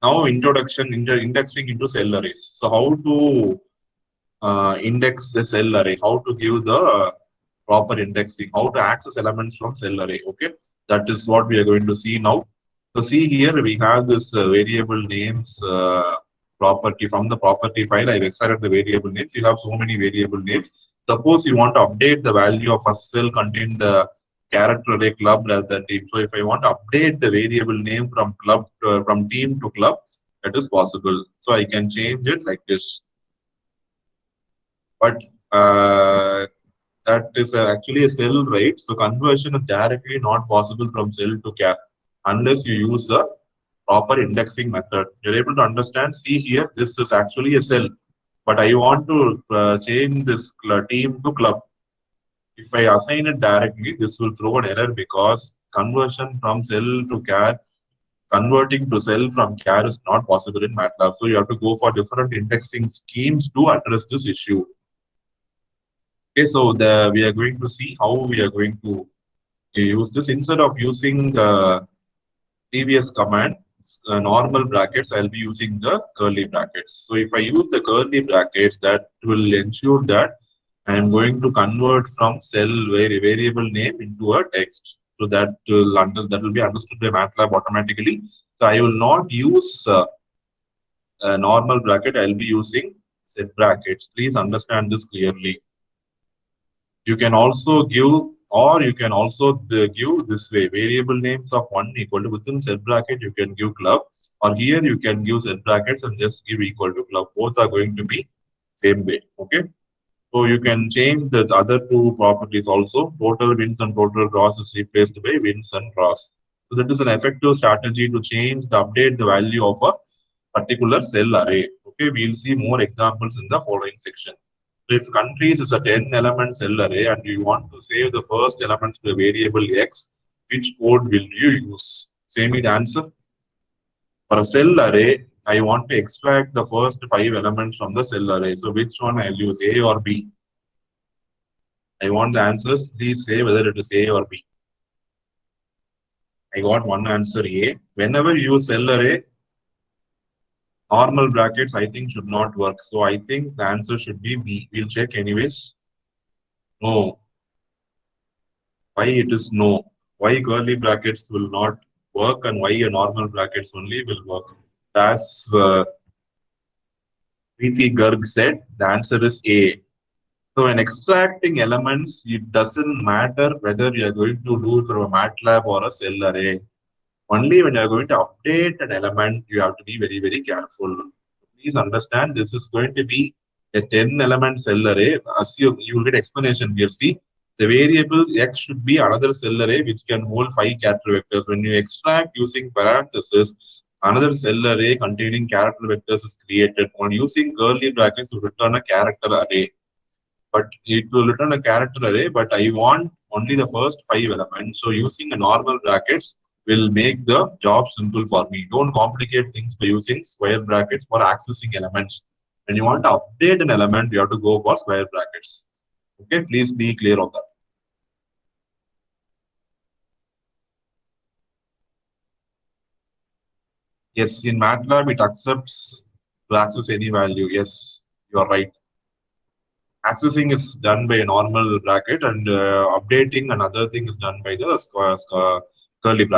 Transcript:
Now introduction indexing into cell arrays. So how to index the cell array, how to give the proper indexing, how to access elements from cell array. Okay, that is what we are going to see now. So see here we have this variable names property from the property file. I've extracted the variable names. You have so many variable names. Suppose you want to update the value of first cell contain the character array club rather than team. So if I want to update the variable name from club from team to club, that is possible. So I can change it like this. But that is actually a cell, right? So conversion is directly not possible from cell to char unless you use a proper indexing method. You're able to understand. See here, this is actually a cell, but I want to change this team to club. If I assign it directly, this will throw an error because conversion from cell to char, converting to cell from char is not possible in MATLAB. So you have to go for different indexing schemes to address this issue. Okay, so we are going to see how we are going to use this. Instead of using the previous command, normal brackets, I'll be using the curly brackets. So if I use the curly brackets, that will ensure that I'm going to convert from cell variable name into a text. So that will be understood by MATLAB automatically. So I will not use a normal bracket. I'll be using set brackets. Please understand this clearly. You can also give, or you can also give this way, variable names of 1 equal to within set bracket, you can give club, or here you can use set brackets and just give equal to club. Both are going to be same way. Okay. So you can change the other two properties also. Total wins and total draws is replaced by wins and draws. So that is an effective strategy to change the update the value of a particular cell array. Okay, we'll see more examples in the following section. So if countries is a 10-element cell array and you want to save the first element to the variable x, which code will you use? Say me the answer. For a cell array, I want to extract the first 5 elements from the cell array. So which one I'll use, A or B? I want the answers. Please say whether it is A or B. I got one answer, A. Whenever you use cell array, normal brackets I think should not work. So I think the answer should be B. We'll check anyways. No. Why it is no? Why curly brackets will not work and why a normal brackets only will work? As Preeti Garg said, the answer is A. So in extracting elements, it doesn't matter whether you are going to do through a MATLAB or a cell array. Only when you are going to update an element, you have to be very, very careful. Please understand this is going to be a 10-element cell array. As you will get explanation here. See, the variable x should be another cell array which can hold 5 character vectors. When you extract using parenthesis, another cell array containing character vectors is created. When using curly brackets, you return a character array. But it will return a character array, but I want only the first 5 elements. So using a normal brackets will make the job simple for me. Don't complicate things by using square brackets for accessing elements. When you want to update an element, you have to go for square brackets. Okay, please be clear on that. Yes, in MATLAB, it accepts to access any value. Yes, you are right. Accessing is done by a normal bracket and updating another thing is done by the curly bracket.